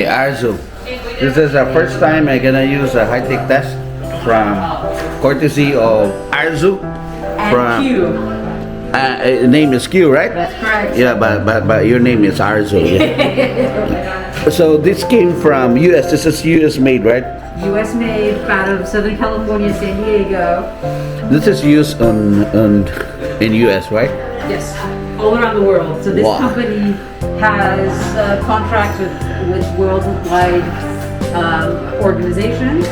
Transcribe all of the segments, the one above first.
Arzu. This is the first time I'm gonna use a high-tech test from courtesy of Arzu. And Q. Name is Q, right? That's correct. Yeah, but your name is Arzu. Yeah. So this came from US. This is US made, right? US made, out of Southern California, San Diego. This is used in US, right? Yes, all around the world. So this Wow. company has contracts with worldwide organizations,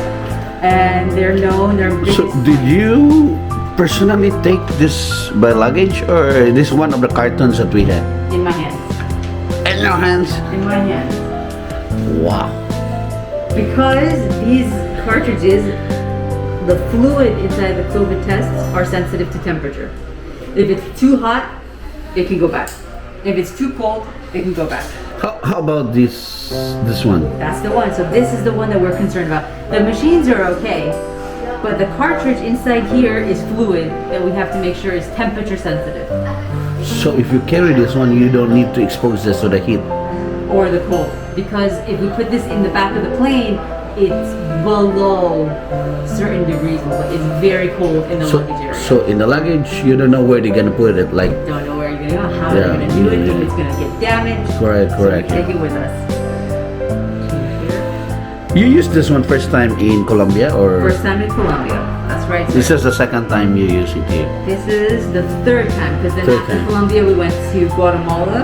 and they're known. They're So did you personally take this by luggage, or this one of the cartons that we had? in my hands. In your hands? In my hands. Wow. Because these cartridges, the fluid inside the COVID tests are sensitive to temperature. If it's too hot, it can go back. If it's too cold, it can go back. How about this one? That's the one. So this is the one that we're concerned about. The machines are okay, but the cartridge inside here is fluid that we have to make sure is temperature sensitive So if you carry this one, you don't need to expose this to the heat. or the cold. Because if we put this in the back of the plane, it's below certain degrees, but it's very cold in the luggage area. So in the luggage, you don't know where they're gonna put it. Like, Don't know where you're gonna go, how Yeah, you're gonna do it, yeah. if it's gonna get damaged. correct, So correct. we take it with us. You used this one first time in Colombia, or First time in Colombia. That's right. this sir. is the second time you use it here? This is the third time, because then Third after time. Colombia we went to Guatemala.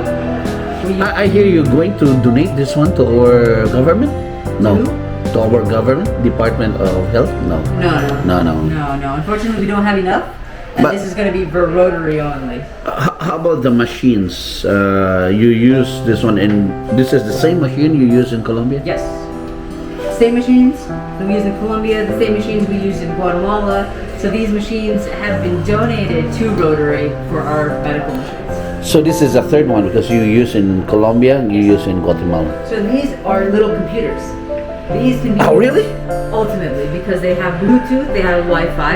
I hear you're going to donate this one to our government? No. To? To our government, Department of Health? No. No. No. Unfortunately, we don't have enough, and But- this is going to be for Rotary only. How about the machines? You use this one, and this is the same machine you use in Colombia? Yes. Same machines we use in Colombia, the same machines we use in Guatemala. So these machines have been donated to Rotary for our medical machines. So this is the third one because you use in Colombia, you use in Guatemala. So these are little computers. These can be Oh, really? ultimately because they have Bluetooth, they have Wi-Fi,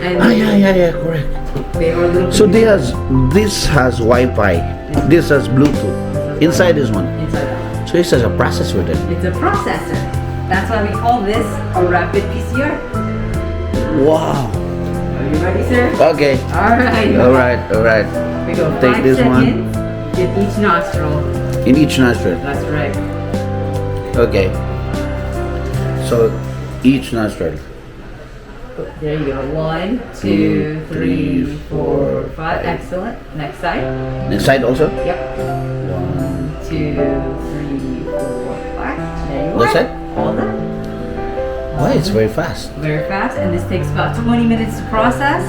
and Yeah, correct. they are little So computers this has Wi-Fi, this has Bluetooth, inside this one. inside that. So this has a processor then. It's a processor. That's why we call this a rapid PCR. Wow. Are you ready, sir? Okay. All right. We go Take 5 this one. seconds in each nostril. In each nostril. That's right. Okay. So each nostril. There you go. 1, 2, 3, 4, 5. Excellent. Next side. Next side also. Yep. 1. 2, 3, 4, 5. There you That's are. it? All done. Why it's very fast. Very fast, and this takes about 20 minutes to process.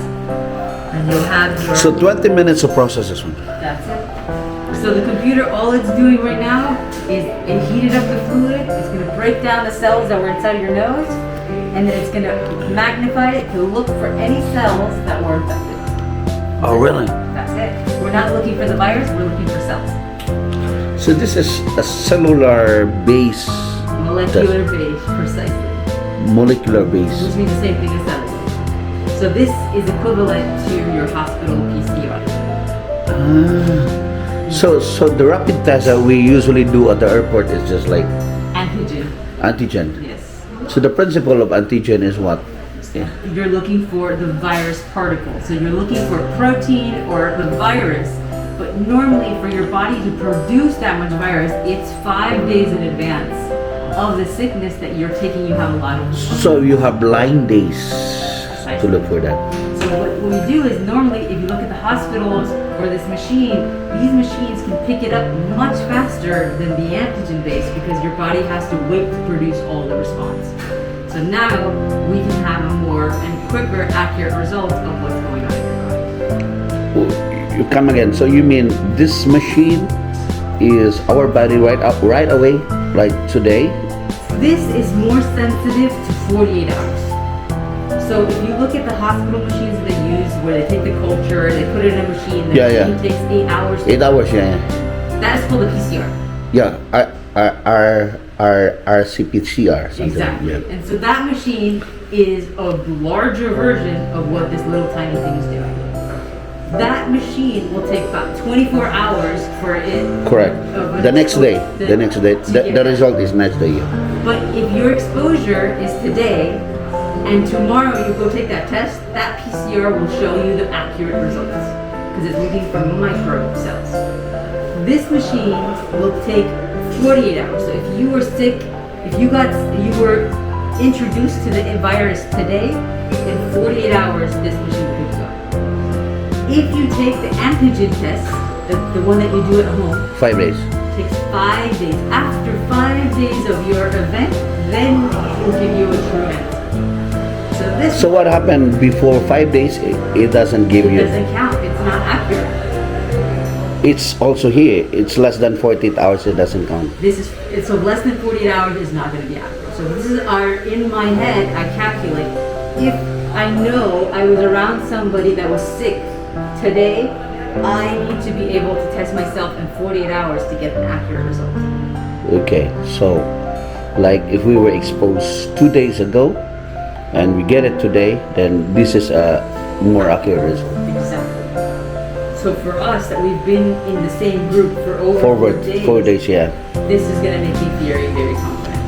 And you'll have your. So 20 minutes to process this one. That's it. So the computer, all it's doing right now is it heated up the fluid. It's going to break down the cells that were inside of your nose, and then it's going to magnify it to look for any cells that were infected. Oh, really? That's it. We're not looking for the virus. We're looking for cells. So this is a cellular base, Molecular base, precisely. molecular base. Which means the same thing as cellular. So this is equivalent to your hospital PCR. So the rapid test that we usually do at the airport is just like Antigen. antigen. Yes. So the principle of antigen is what? Yeah. You're looking for the virus particle. So you're looking for protein or the virus. But normally for your body to produce that much virus, it's 5 days in advance of the sickness that you're taking. You have a lot of. So you have blind days to look for that. So what we do is normally if you look at the hospitals or this machine, these machines can pick it up much faster than the antigen base because your body has to wait to produce all the response. So now we can have a more and quicker, accurate result of what's going on in your body. You come again. So you mean this machine is our body right away, like today? This is more sensitive to 48 hours. So if you look at the hospital machines that they use, where they take the culture, they put it in a machine, the machine takes 8 hours. 8 hours, yeah. That's called a PCR. Yeah, RCPCR. Something. Exactly. Yeah. And so that machine is a larger version of what this little tiny thing is doing. That machine will take about 24 hours for it. Correct. The next day. The next day. to The get result is next day. But if your exposure is today, and tomorrow you go take that test, that PCR will show you the accurate results because it's looking for microbe cells. This machine will take 48 hours. So if you were sick, if you were introduced to the virus today, in 48 hours this machine will pick you up. If you take the antigen test, the one that you do at home, 5 days. takes 5 days. After 5 days of your event, then it will give you a true answer. So what happened before 5 days? It doesn't give It you. doesn't count. It's not accurate. It's also here. It's less than 48 hours. It doesn't count. So less than 48 hours is not going to be accurate. So this is in my head, I calculate. If I know I was around somebody that was sick today, I need to be able to test myself in 48 hours to get an accurate result. Okay, so like if we were exposed 2 days ago and we get it today, then this is a more accurate result. Exactly. So for us that we've been in the same group for over 4 days, yeah. this is going to make me very, very confident.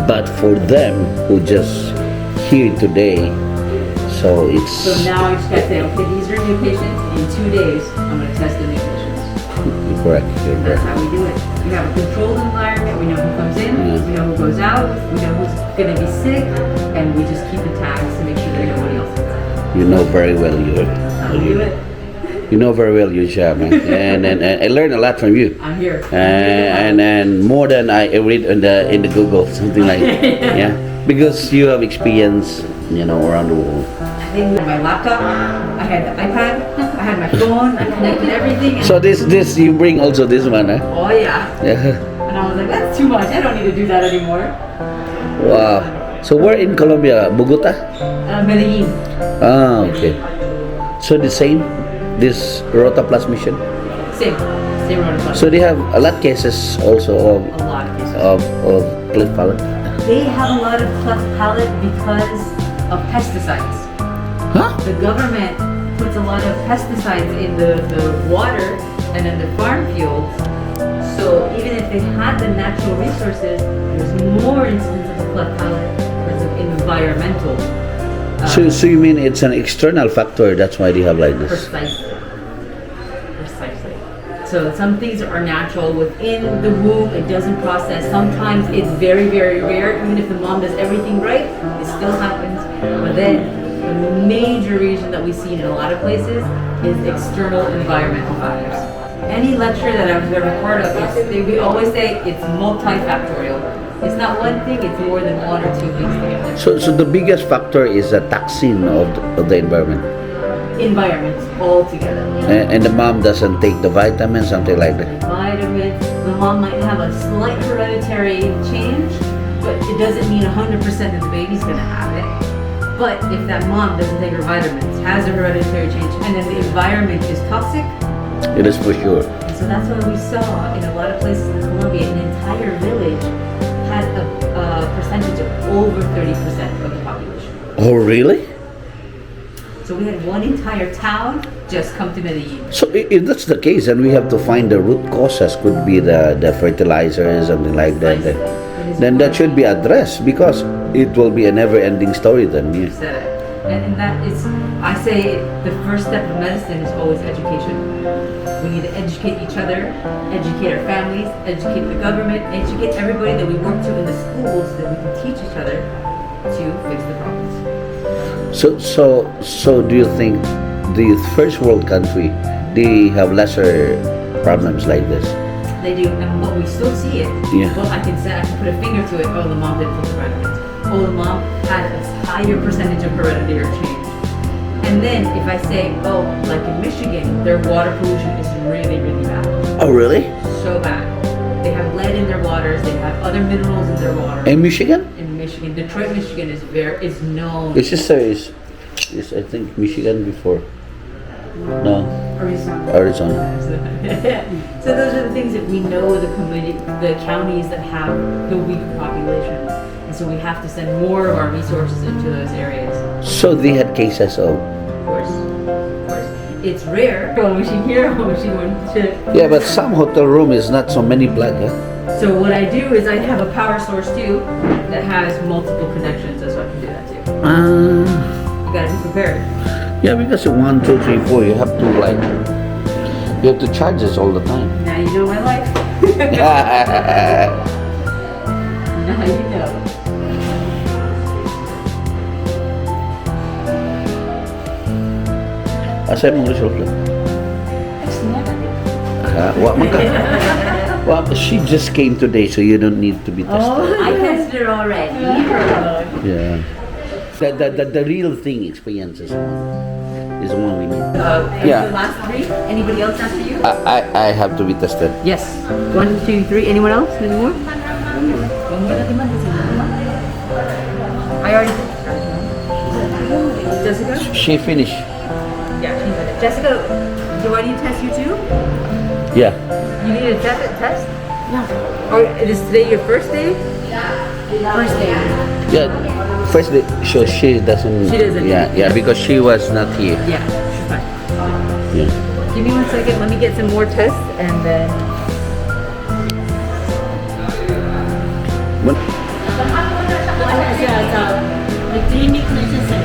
But for them who just here today, so it's. So now I just got to say, okay, these are new patients. In 2 days, I'm going to test the new patients. You're correct. You're That's correct. how we do it. We have a controlled environment. We know who comes in. We know who goes out. We know who's going to be sick, and we just keep the tags to make sure that nobody else is sick. You know very well That's how we do it. You know very well your job, man. and I learned a lot from you. I'm here. And more than I read in the Google, something like that. Yeah, because you have experience, around the world. I think my laptop, I had the iPad, I had my phone, I connected everything. And So this you bring also this one, huh? oh yeah. Yeah. And I was like, that's too much. I don't need to do that anymore. Wow. So we're in Colombia, Bogota. Medellin. Ah, okay. So the same, this ROTAPLAST mission. Same ROTAPLAST. So they have a lot cases also A lot of cases. of cleft palate. They have a lot of cleft palate because of pesticides. Huh? The government puts a lot of pesticides in the water and in the farm fields. So even if they had the natural resources, there's more instances of cleft palate because of environmental. So you mean it's an external factor, that's why they have like this? Precisely. So some things are natural within the womb, it doesn't process. Sometimes it's very, very rare. Even if the mom does everything right, it still happens. But then the major reason that we see in a lot of places is external environmental factors. Any lecture that I was ever part of, we always say it's multifactorial. It's not one thing, it's more than one or two things together. So the biggest factor is the toxin of the environment. Environments all together. And the mom doesn't take the vitamins, something like that. Vitamins, the mom might have a slight hereditary change, but it doesn't mean 100% that the baby's gonna have it. But if that mom doesn't take her vitamins, has a hereditary change, and then the environment is toxic, It is for sure. so that's why we saw in a lot of places in Colombia, an entire village had a percentage of over 30% of the population. Oh, really? So we had one entire town just come to Medellin. So if that's the case, then we have to find the root causes. Could be the fertilizer, something like that. Then that should be addressed because it will be a never-ending story then. You Yeah. said it. And that is, I say the first step of medicine is always education. We need to educate each other, educate our families, educate the government, educate everybody that we work to in the schools so that we can teach each other to fix the problems. So do you think the first world country, they have lesser problems like this? They do, and what we still see it. Yeah. Well, I can put a finger to it. Oh, the mom didn't take the vitamins. Oh, the mom had a higher percentage of hereditary change. And then if I say, oh, like in Michigan, their water pollution is really, really bad. Oh, really? So bad. They have lead in their waters. They have other minerals in their water. In Michigan? In Michigan, Detroit, Michigan is known. Your sister is I think Michigan before. No, Arizona. So those are the things that we know the counties that have the weaker population, and so we have to send more of our resources into those areas. So they had cases of. Of course. it's rare. One machine here, one machine one to. Yeah, but some hotel room is not so many plug, huh? So what I do is I have a power source too that has multiple connections, so I can do that too. You gotta be prepared. Yeah, because 1, 2, 3, 4, you have to like, you have to charge this all the time. Now you know my life. Now you know. Asa mong result lang? Well, she just came today, so you don't need to be tested. I tested it already. Yeah. The real thing experience is the one we need. Yeah. The last three. Anybody else after you? I have to be tested. Yes. 1, 2, 3. Anyone else? Any more? I already. Jessica? She finished. Yeah, she's in it. Jessica, do I need to test you too? Yeah. You need a test? Yeah. Or is today your first day? First day. Yeah. First day, so she doesn't. She doesn't. Yeah, because she was not here. Yeah, she's fine. Yeah. Give me 1 second. Let me get some more tests and then. What? Wala siya sa may clinic na siya sir.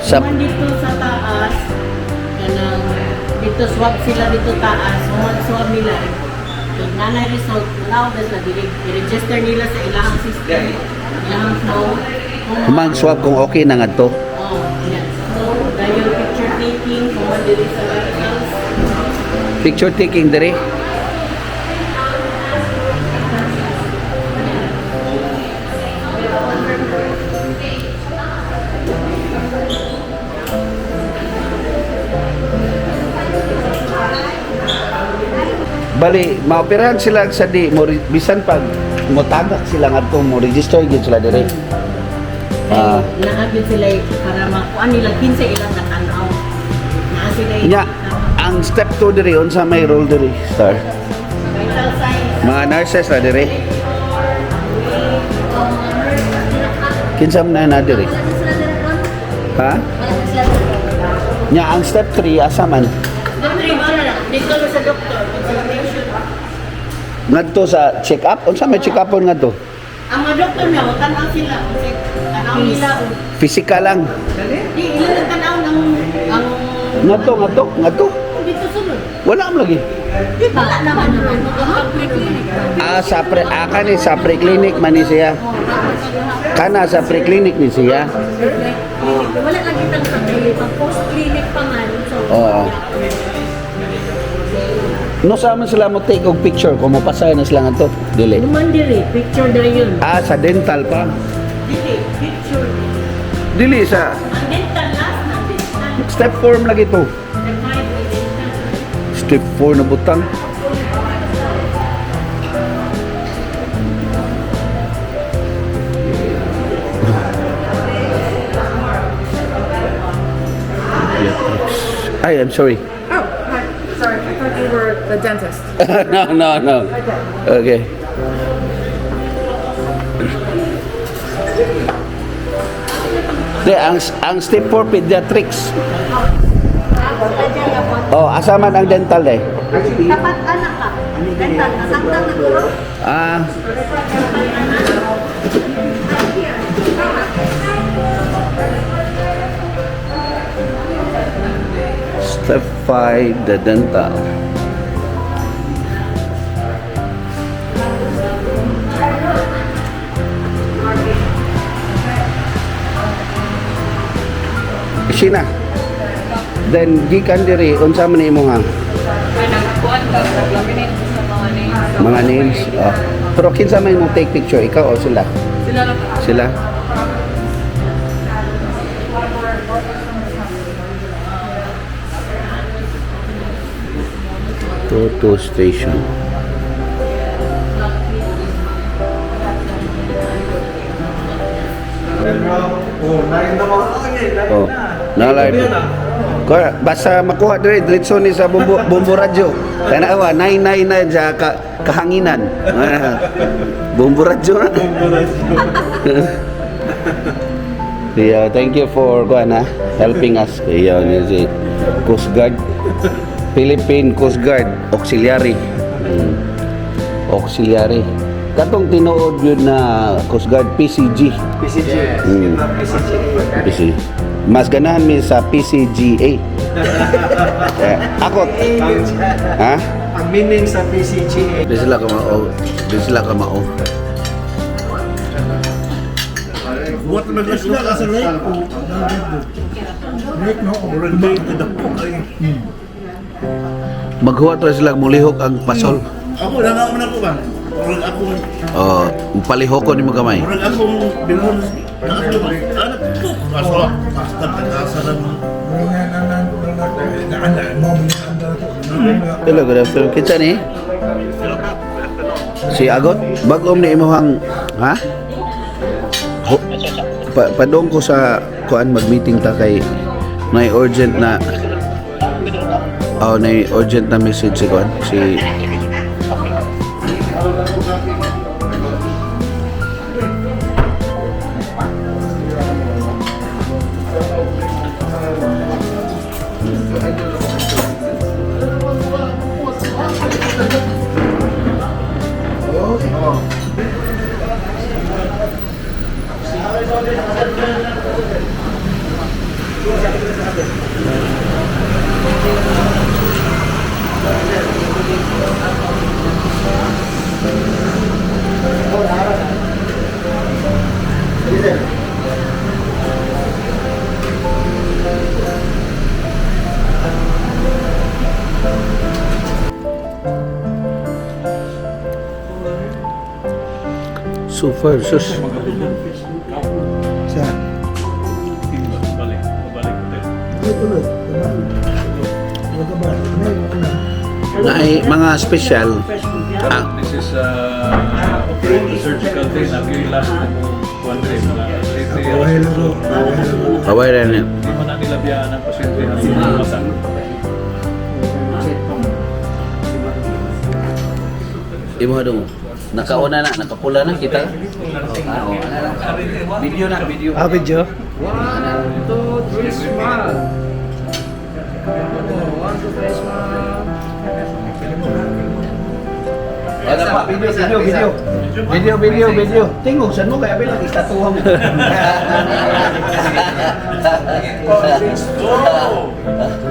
Sa Human dito sa taas, kanang dito swab sila dito taas, human swab nila. Pag nanay result, now na sa i-register nila sa ilang system, ilang flow. Humang swab kung okay na nga to. Oh, yes. So, dahil picture taking, human dito sa vitals. Picture taking dere. Bali, maoperahan sila sa di mo bisan pag mo tagak sila ngadto mo register gyud sila dire. Naabit sila para makuha nila 15 ilang natanaw. Naa sila Nya, ang step 2 dire unsa may role dire, star. vital signs. Mga nurses na dire. Kinsa man na dire? Ha? Nya, ang step 3 asa man? Dito sa doktor, consultation. Ngadto sa check-up? Unsa may check-upon ngadto? Ang mga doktor niya, tanaw sila. Tanaw nila. Physical lang. Di, ilan ang tanaw ng ang Ngadto. dito sunod. Wala mo lagi. Di wala naman naman. Kani sa pre-clinic man ni siya. Kana sa pre-clinic ni siya. Wala lagi tang pag post-clinic pa man. So, Oo. No sa man sila mo take og picture kung mapasay na sila ngadto. Dili. Naman dili, picture na yun. Sa dental pa. Dili, picture. Dili sa Ang dental last na dental. step 4 lagi to. The 5 ay dental. Step 4 na butang. Ay, I'm sorry. Oh, hi. Sorry, I thought you were the dentist. No. Okay. Ang step 4 pediatrics. Oh, asa man ang dental eh? Dapat anak ka. Dental, nasaktan na guro. Step 5, the dental. Sina. Then gikan diri unsa man imo ha? Mga names. Oh. Pero kinsa may mo take picture, ikaw o sila? Sila. Toto station. Oh, na-live. Basta makuha dire diretso ni sa bumbu radyo. Tanawa 99 na sa kahanginan. Bumbu radyo na. Yeah, thank you for helping us. Yeah, Coast Guard. Philippine Coast Guard Auxiliary. Auxiliary. Katong tinuod yun na Coast Guard PCG. PCG. Mm. PCG. Mas ganahan mi sa PCGA. Ako. Ha? Ang meaning sa PCGA. Di sila kamao. Di sila kamao. Buat naglasla ka sa lake. Lake no, murag lake na dako ay. Maghuwat ra sila mulihok ang pasol. Ako nangaon ako ba? Murag ako, Oh, palihokon ni mo gamay. murag ako binuhon. Ano ba? Ano po? Kaso basta tagasa lang. Hello, good afternoon. Kitsa ni? Si Agot? Bagom ni imuhang, ha? Padong ko sa kuan mag-meeting ta kay na urgent na na urgent na message si kuan si so far sus na ay mga special This is surgical thing na kaya last na one day mga away rin hindi mo na nilabiyaan ng pasyente ang mga mata. imo dong nakauna na nakapula na kita video na video Video. 1, 2, 3, smile. 1, 2, 3, smile. Ano pa? Video. Tingog, saan mo kaya bilang istatuwa mo?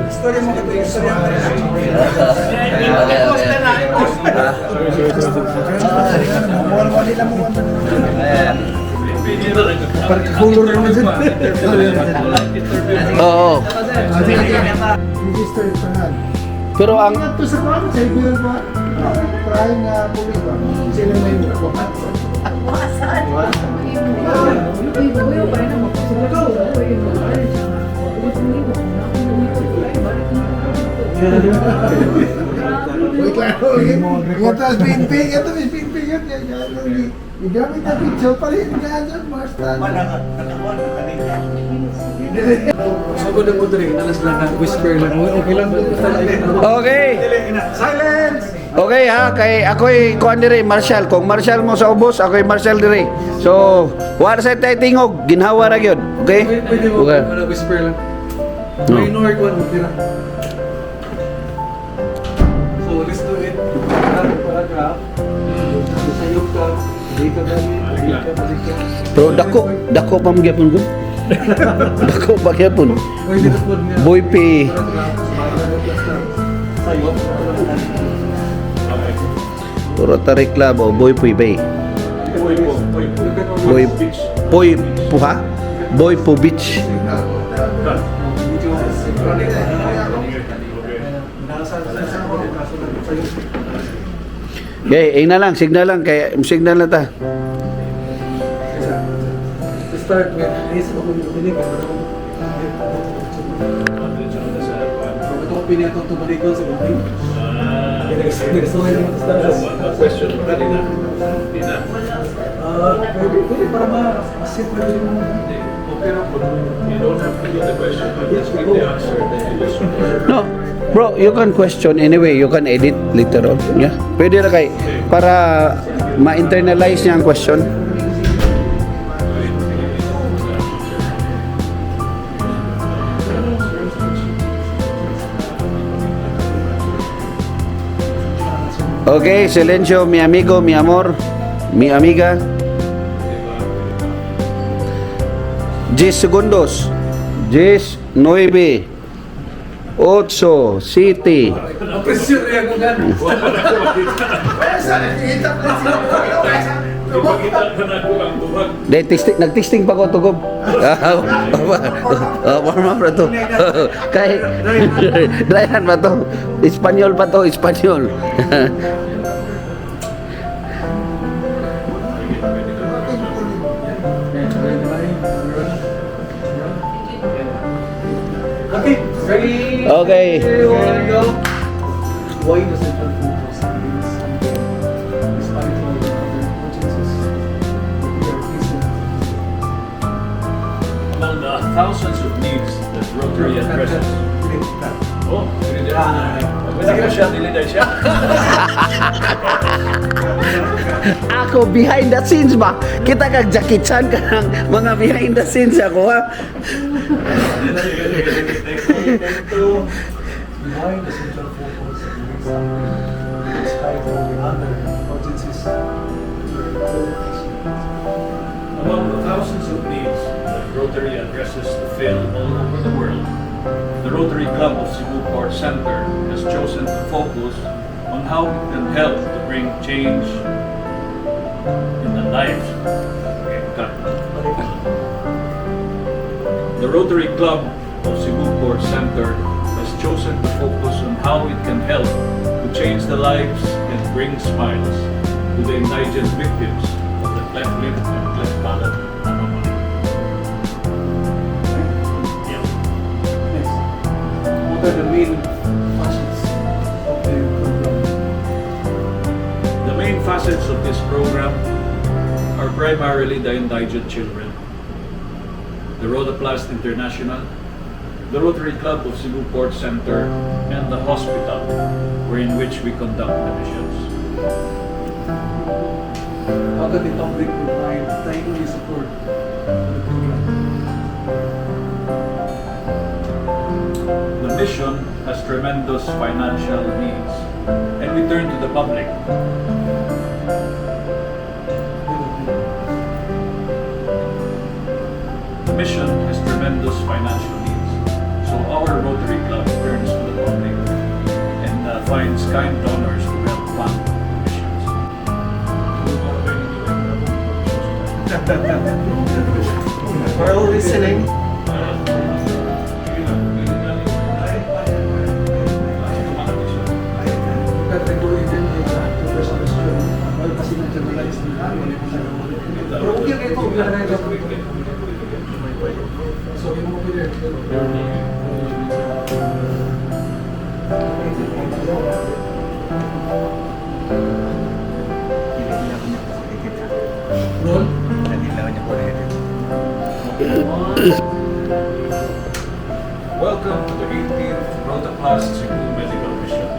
Story mo kato yung story mo. Color naman dyan. Oo. Register ito nga. Pero ang Ito sa kwan, sa ibigan ko. Trying na pulis ba? Sino may bukat? Wait lang. Ito is ping-ping. Ito is ping-ping. Igamit na picture pa rin. Ganyan, basta. Ako na mo rin, alas lang na whisper lang. Okay lang. okay. Silence! Okay ha, kay ako'y kuan dire Marshall. Kung Marshall mo sa ubos, ako'y Marshall dire. So, wala sa tayo tingog, ginhawa ra gyud. Okay? Pwede mo, Okay. wala whisper lang. No. Ignore ko, okay lang. So, let's do it. Paragraph. Sayok ka. Hindi ka dali. Balik ka. Pero dako pa magyapon gud. Dako pa gyapon. Pwede na po niya. Boy P. Sayok. Rotary Club o Boy Puy Bay. Boy po ha? Boy po Beach. Okay, na lang, signal lang kay signal na ta. Start with this. Dinig ka. Ito ko pinatong tubalik ko sa buhay. Question mo na din na. Hindi na. Pwede para ma-sit na rin mo. Okay na po. You don't have to do the question, but just give the answer. Then you just refer. No, bro, you can question anyway. You can edit later on. Yeah, pwede na kay para ma-internalize niya ang question. Okay, silencio, mi amigo, mi amor, mi amiga. 10 segundos. 10, 9, 8, 7. Pressure yan ko gan. Ipakita ka na ko ang tubag. Nag-testing pa ko tugob. Warm up na to. Kay Dayan pa to. Espanyol pa to, Espanyol. Okay, ready? Okay. One, go. Why does it have focus on these something despite all the other emergencies we are facing? Among the thousands of needs that Rotary addresses. Oh, hindi na. Pwede ka siya, dili siya. Ako behind the scenes ba? Kita kag Jackie Chan ka ng mga behind the scenes ako ha. Behind the central focus on doing something despite all the other emergencies we are facing. Among the thousands of needs that Rotary addresses to fill all over the world, the Rotary Club of Cebu Port Center has chosen to focus on how it can help to bring change in the lives. The Rotary Club of Cebu Port Center has chosen to focus on how it can help to change the lives and bring smiles to the indigent victims of the cleft lip and cleft palate anomaly. Yeah. Next, what are the main facets of the program? The main facets of this program are primarily the indigent children, the ROTAPLAST International, the Rotary Club of Cebu Port Center, and the hospital, in which we conduct the missions. How can the public provide timely support for the program? The mission has tremendous financial needs, and we turn to the public. The mission has tremendous financial needs, so our Rotary Club turns to the public and finds kind donors to help fund missions. We're all listening. Category din yung the first question. Well, kasi na-generalize din namin. Pero okay kayo kung so, yung mga pili. Roll? Welcome to the 18th ROTAPLAST Cebu Medical Mission.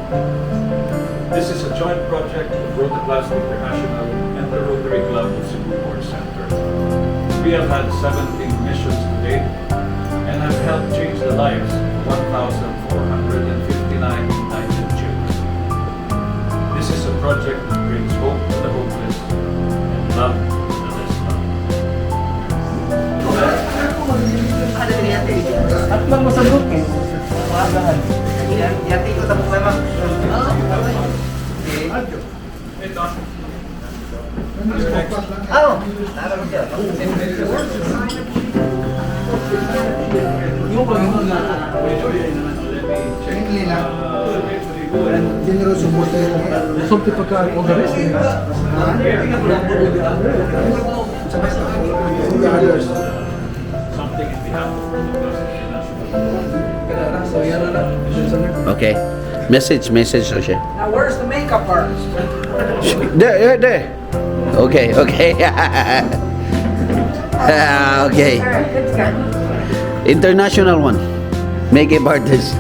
This is a joint project of ROTAPLAST International and the Rotary Club of Cebu Port Center. We have had 17 missions to date and have helped change the lives of 1,459 indigent children. This is a project that brings hope to the hopeless and love to the less loved. At lang masagot eh. Maagaan. Yung pag yun na general support something pagka-organize nila. Something in behalf of ROTAPLAST International. So yan na. Okay. Message na siya. Now, where's the makeup artist? There. Okay. Okay. International one. Makeup artist.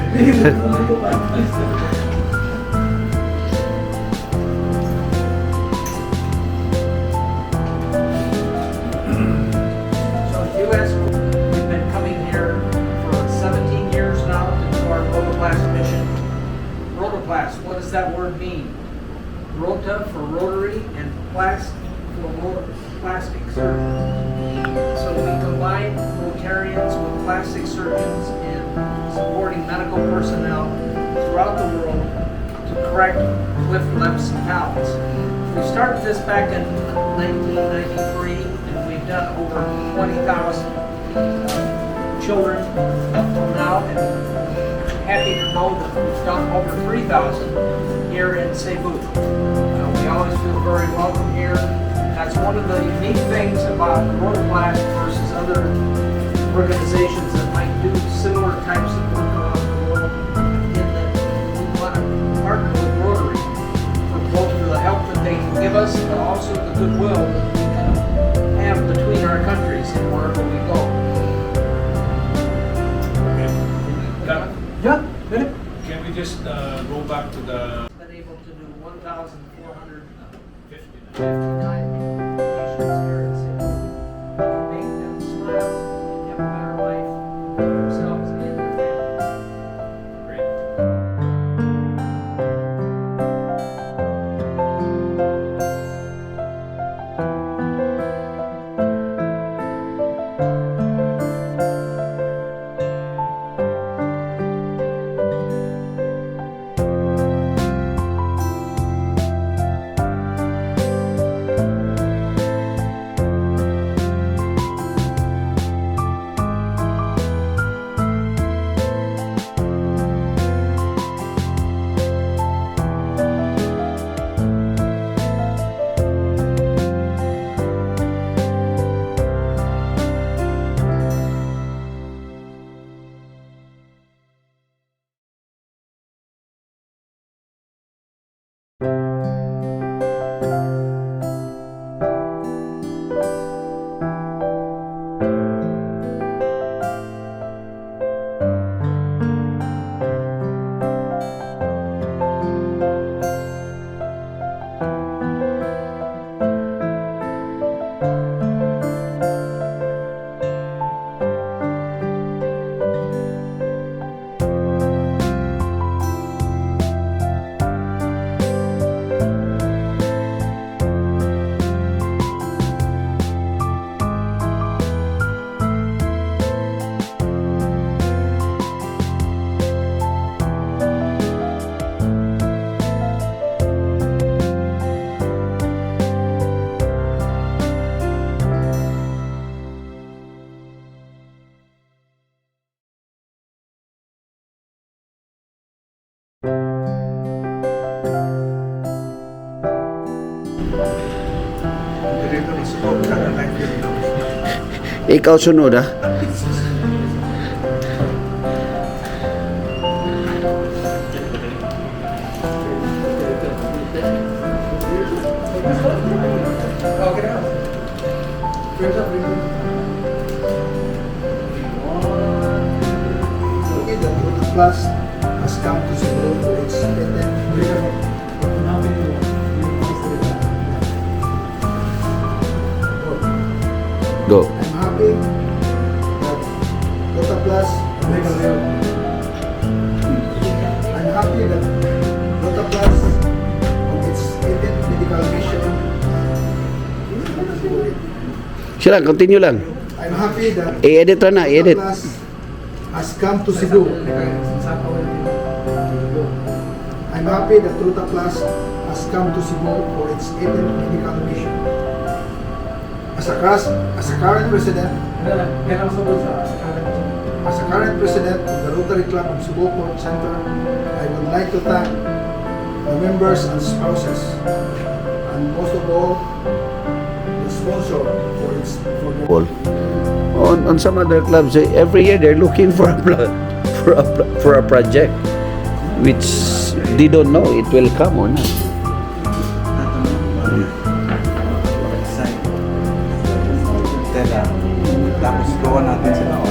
So, U.S. We've been coming here for 17 years now to do our ROTAPLAST mission. ROTAPLAST, what does that word mean? Rota for Rotary and Plast for plastic surgeons. So we combine Rotarians with plastic surgeons in supporting medical personnel throughout the world to correct cliff lips and palates. We started this back in 1993, and we've done over 20,000 children up till now, and happy to know that we've done over 3,000 here in CEBU. We always feel very welcome here. That's one of the unique things about ROTAPLAST versus other organizations that might do similar types of work around the world, in that we want to partner with Rotary for both the help that they can give us, but also the goodwill that we can have between our countries and wherever we go. Okay. Can we just go back to the Been able to do 1,459 59? patients here in Cebu. Make them smile and have a better life for themselves and their families. Great. Ikaw sunod ah. Okay, the ROTAPLAST has come to Cebu for its Go. I'm happy that ROTAPLAST I'm happy that ROTAPLAST on its 18th medical mission. Sila, continue lang. I'm happy that I-edit na, i-edit. ROTAPLAST has come to Cebu. I'm happy that ROTAPLAST has come to Cebu for its 18th medical mission. As a current president of the Rotary Club of Cebu Port Center, I would like to thank the members and spouses, and most of all, the sponsor for their On some other clubs, every year they're looking for for a project which they don't know it will come or not. Tapos gawa natin sila